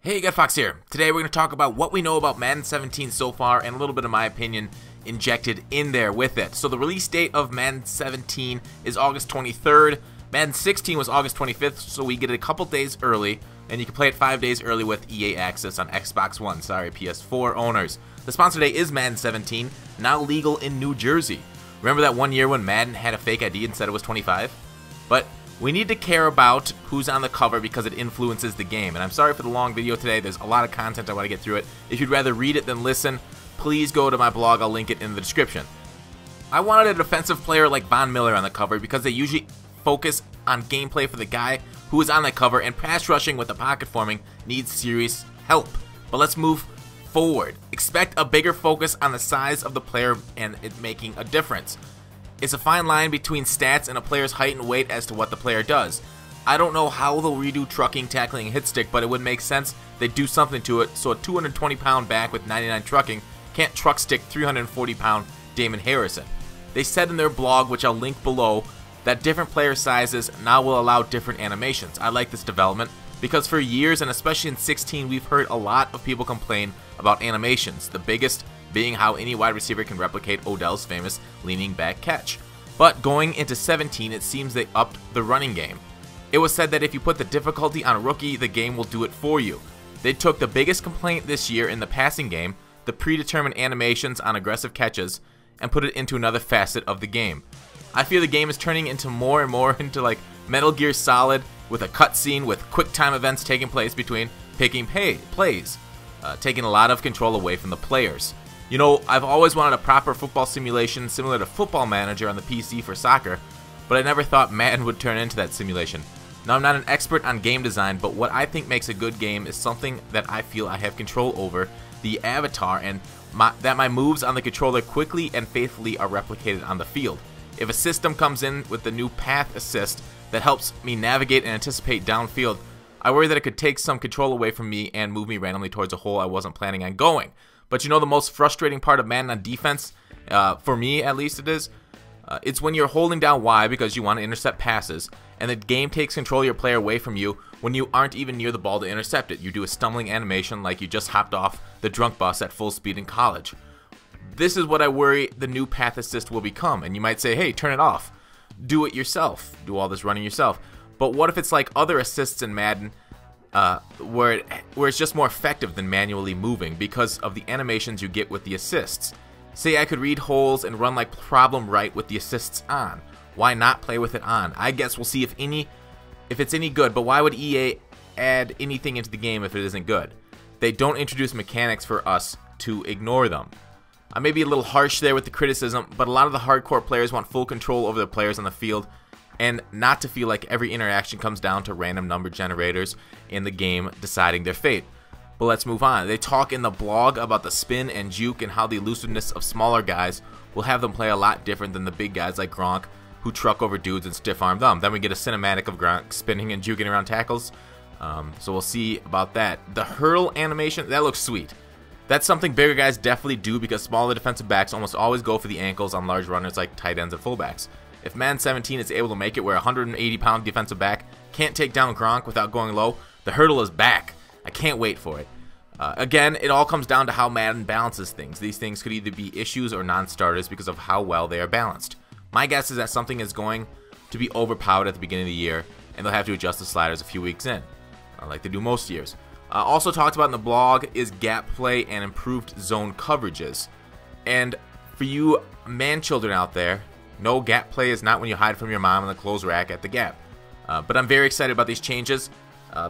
Hey, GutFoxx here. Today we're going to talk about what we know about Madden 17 so far and a little bit of my opinion injected in there with it. So the release date of Madden 17 is August 23rd. Madden 16 was August 25th, so we get it a couple days early, and you can play it 5 days early with EA Access on Xbox One. Sorry, PS4 owners. The sponsor today is Madden 17, now legal in New Jersey. Remember that one year when Madden had a fake ID and said it was 25? But we need to care about who's on the cover because it influences the game. And I'm sorry for the long video today. There's a lot of content I want to get through it. If you'd rather read it than listen, please go to my blog. I'll link it in the description. I wanted a defensive player like Von Miller on the cover because they usually focus on gameplay for the guy who is on that cover, and pass rushing with the pocket forming needs serious help. But let's move forward. Expect a bigger focus on the size of the player and it making a difference. It's a fine line between stats and a player's height and weight as to what the player does. I don't know how they'll redo trucking, tackling, and hit stick, but it would make sense they do something to it so a 220-pound back with 99 trucking can't truck stick 340-pound Damon Harrison. They said in their blog, which I'll link below, that different player sizes now will allow different animations. I like this development because for years, and especially in 16, we've heard a lot of people complain about animations, the biggest being how any wide receiver can replicate Odell's famous leaning back catch. But going into 17, it seems they upped the running game. It was said that if you put the difficulty on a rookie, the game will do it for you. They took the biggest complaint this year in the passing game, the predetermined animations on aggressive catches, and put it into another facet of the game. I feel the game is turning into more and more into like Metal Gear Solid, with a cutscene with quick time events taking place between picking plays, taking a lot of control away from the players. You know, I've always wanted a proper football simulation similar to Football Manager on the PC for soccer, but I never thought Madden would turn into that simulation. Now, I'm not an expert on game design, but what I think makes a good game is something that I feel I have control over, the avatar, and that my moves on the controller quickly and faithfully are replicated on the field. If a system comes in with the new path assist that helps me navigate and anticipate downfield, I worry that it could take some control away from me and move me randomly towards a hole I wasn't planning on going. But you know the most frustrating part of Madden on defense, for me at least it is, it's when you're holding down Y because you want to intercept passes, and the game takes control of your player away from you when you aren't even near the ball to intercept it. You do a stumbling animation like you just hopped off the drunk bus at full speed in college. This is what I worry the new path assist will become, and you might say, hey, turn it off. Do it yourself. Do all this running yourself. But what if it's like other assists in Madden, where it's just more effective than manually moving because of the animations you get with the assists? Say I could read holes and run like problem right with the assists on. Why not play with it on? I guess we'll see if it's any good, but why would EA add anything into the game if it isn't good? They don't introduce mechanics for us to ignore them. I may be a little harsh there with the criticism, but a lot of the hardcore players want full control over the players on the field and not to feel like every interaction comes down to random number generators in the game deciding their fate. But let's move on. They talk in the blog about the spin and juke and how the elusiveness of smaller guys will have them play a lot different than the big guys like Gronk who truck over dudes and stiff-arm them. Then we get a cinematic of Gronk spinning and juking around tackles, so we'll see about that. The hurl animation, that looks sweet. That's something bigger guys definitely do because smaller defensive backs almost always go for the ankles on large runners like tight ends and fullbacks. If Madden 17 is able to make it where a 180-pound defensive back can't take down Gronk without going low, the hurdle is back. I can't wait for it. Again, it all comes down to how Madden balances things. These things could either be issues or non-starters because of how well they are balanced. My guess is that something is going to be overpowered at the beginning of the year, and they'll have to adjust the sliders a few weeks in, like they do most years. Also talked about in the blog is gap play and improved zone coverages. And for you man-children out there, no, gap play is not when you hide from your mom in the clothes rack at the Gap. But I'm very excited about these changes.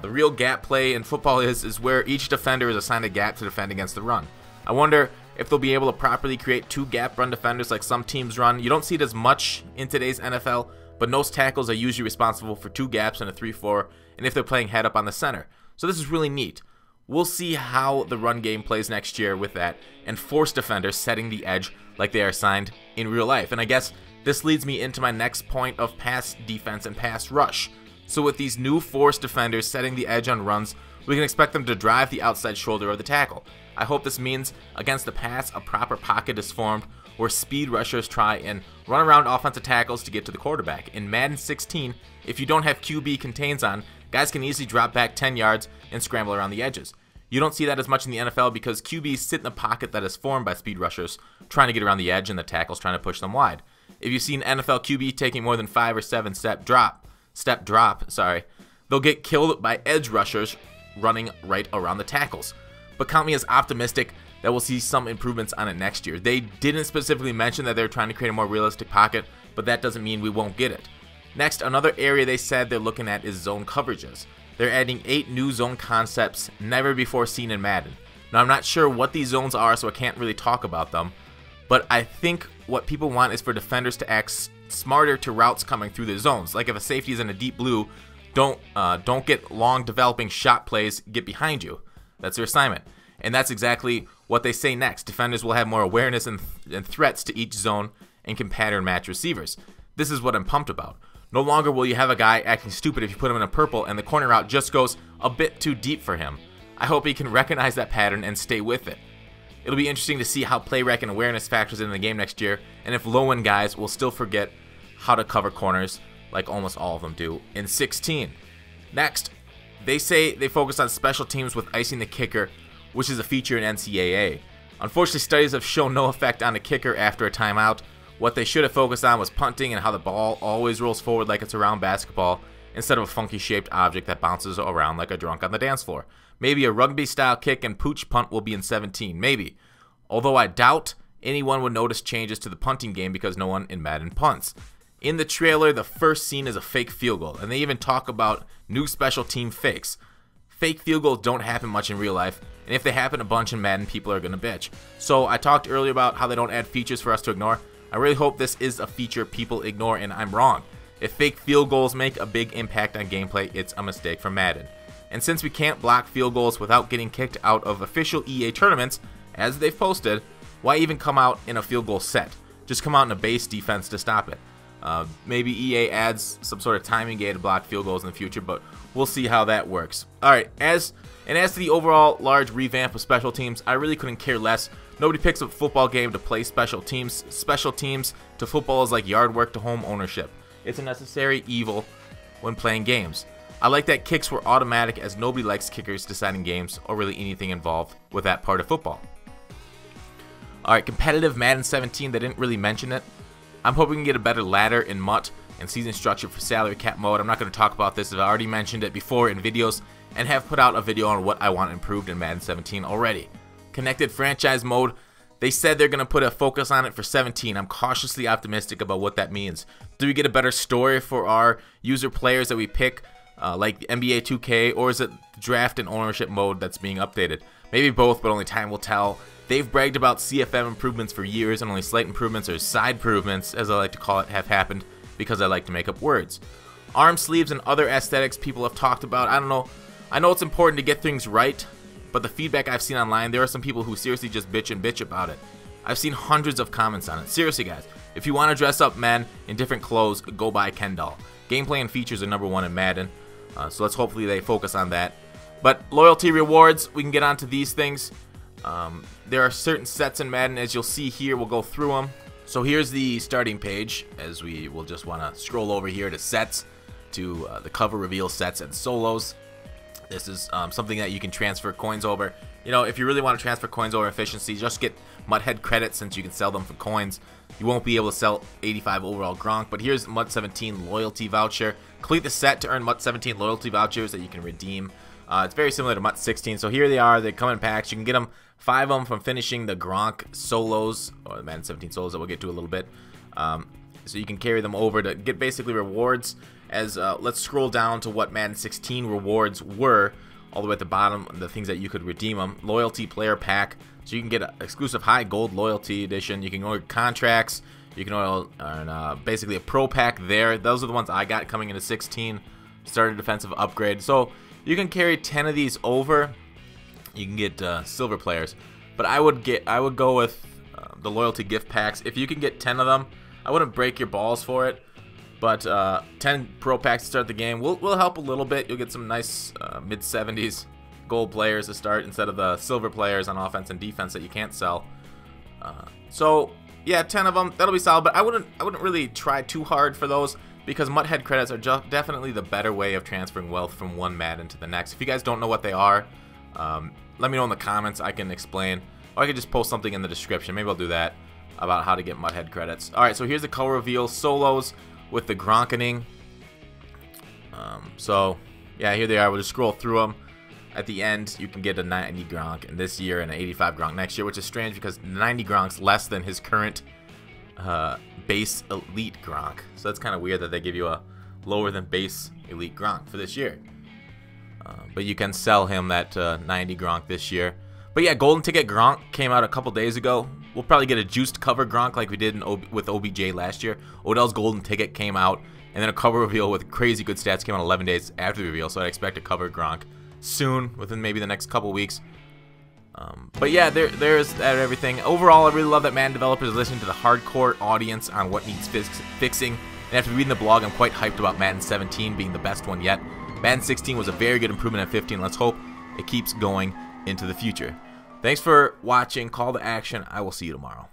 The real gap play in football is where each defender is assigned a gap to defend against the run. I wonder if they'll be able to properly create 2 gap run defenders like some teams run. You don't see it as much in today's NFL, but nose tackles are usually responsible for 2 gaps in a 3-4, and if they're playing head up on the center. So this is really neat. We'll see how the run game plays next year with that, and force defenders setting the edge like they are assigned in real life. And I guess this leads me into my next point of pass defense and pass rush. So with these new force defenders setting the edge on runs, we can expect them to drive the outside shoulder of the tackle. I hope this means against the pass a proper pocket is formed where speed rushers try and run around offensive tackles to get to the quarterback. In Madden 16, if you don't have QB contains on, guys can easily drop back 10 yards and scramble around the edges. You don't see that as much in the NFL because QBs sit in the pocket that is formed by speed rushers trying to get around the edge and the tackles trying to push them wide. If you see an NFL QB taking more than 5 or 7 step drop, they'll get killed by edge rushers running right around the tackles. But count me as optimistic that we'll see some improvements on it next year. They didn't specifically mention that they're trying to create a more realistic pocket, but that doesn't mean we won't get it. Next, another area they said they're looking at is zone coverages. They're adding 8 new zone concepts never before seen in Madden. Now, I'm not sure what these zones are, so I can't really talk about them, but I think what people want is for defenders to act smarter to routes coming through the zones. Like if a safety is in a deep blue, don't get long developing shot plays get behind you. That's their assignment. And that's exactly what they say next. Defenders will have more awareness and threats to each zone and can pattern match receivers. This is what I'm pumped about. No longer will you have a guy acting stupid if you put him in a purple and the corner route just goes a bit too deep for him. I hope he can recognize that pattern and stay with it. It'll be interesting to see how play rec and awareness factors in the game next year, and if low-end guys will still forget how to cover corners like almost all of them do in 16. Next, they say they focus on special teams with icing the kicker, which is a feature in NCAA. Unfortunately, studies have shown no effect on the kicker after a timeout. What they should have focused on was punting and how the ball always rolls forward like it's a round basketball instead of a funky shaped object that bounces around like a drunk on the dance floor. Maybe a rugby style kick and pooch punt will be in 17, maybe. Although I doubt anyone would notice changes to the punting game because no one in Madden punts. In the trailer, the first scene is a fake field goal, and they even talk about new special team fakes. Fake field goals don't happen much in real life, and if they happen a bunch in Madden, people are going to bitch. So I talked earlier about how they don't add features for us to ignore. I really hope this is a feature people ignore and I'm wrong. If fake field goals make a big impact on gameplay, it's a mistake from Madden. And since we can't block field goals without getting kicked out of official EA tournaments, as they've posted, why even come out in a field goal set? Just come out in a base defense to stop it. Maybe EA adds some sort of timing gate to block field goals in the future, but we'll see how that works. Alright, as to the overall large revamp of special teams, I really couldn't care less. Nobody picks up a football game to play special teams. Special teams to football is like yard work to home ownership. It's a necessary evil when playing games. I like that kicks were automatic as nobody likes kickers deciding games or really anything involved with that part of football. Alright, competitive Madden 17, they didn't really mention it. I'm hoping we can get a better ladder in MUT and season structure for salary cap mode. I'm not going to talk about this as I already mentioned it before in videos and have put out a video on what I want improved in Madden 17 already. Connected franchise mode, they said they're going to put a focus on it for 17. I'm cautiously optimistic about what that means. Do we get a better story for our user players that we pick, like NBA 2K, or is it draft and ownership mode that's being updated? Maybe both, but only time will tell. They've bragged about CFM improvements for years, and only slight improvements or side improvements, as I like to call it, have happened because I like to make up words. Arm sleeves and other aesthetics people have talked about. I don't know. I know it's important to get things right, but the feedback I've seen online, there are some people who seriously just bitch about it. I've seen hundreds of comments on it. Seriously, guys, if you want to dress up men in different clothes, go buy Ken doll. Gameplay and features are #1 in Madden, so let's hopefully they focus on that. But loyalty rewards, we can get onto these things. There are certain sets in Madden, as you'll see here. We'll go through them. So here's the starting page, as we will just want to scroll over here to sets, to the cover reveal sets and solos. This is something that you can transfer coins over. You know, if you really want to transfer coins over efficiency, just get Mudhead credits since you can sell them for coins. You won't be able to sell 85 overall Gronk, but here's MUT 17 loyalty voucher. Complete the set to earn MUT 17 loyalty vouchers that you can redeem. It's very similar to MUT 16, so here they are. They come in packs. You can get them, 5 of them from finishing the Gronk solos, or the Madden 17 solos that we'll get to a little bit. So you can carry them over to get basically rewards. As let's scroll down to what Madden 16 rewards were, all the way at the bottom, the things that you could redeem them. Loyalty player pack, so you can get an exclusive high gold loyalty edition. You can order contracts. You can order basically a pro pack there. Those are the ones I got coming into 16. Started defensive upgrade. So you can carry 10 of these over. You can get silver players, but I would go with the loyalty gift packs. If you can get 10 of them, I wouldn't break your balls for it. But 10 pro packs to start the game will help a little bit. You'll get some nice mid-70s gold players to start instead of the silver players on offense and defense that you can't sell. So yeah, 10 of them, that'll be solid. But I wouldn't really try too hard for those, because Mudhead credits are definitely the better way of transferring wealth from one Madden to the next. If you guys don't know what they are, let me know in the comments. I can explain. Or I could just post something in the description. Maybe I'll do that about how to get Mudhead credits. Alright, so here's the color reveal. Solos with the Gronkening. So, yeah, here they are. We'll just scroll through them. At the end, you can get a 90 Gronk in this year and an 85 Gronk next year, which is strange because 90 Gronk's less than his current base elite Gronk. So that's kind of weird that they give you a lower than base elite Gronk for this year. But you can sell him that 90 Gronk this year. But yeah, Golden Ticket Gronk came out a couple days ago. We'll probably get a juiced cover Gronk like we did with OBJ last year. Odell's Golden Ticket came out, and then a cover reveal with crazy good stats came out 11 days after the reveal, so I'd expect a cover Gronk soon, within maybe the next couple weeks. But yeah, there's that everything. Overall, I really love that Madden developers are listening to the hardcore audience on what needs fixing. And after reading the blog, I'm quite hyped about Madden 17 being the best one yet. Madden 16 was a very good improvement at 15. Let's hope it keeps going into the future. Thanks for watching. Call to action. I will see you tomorrow.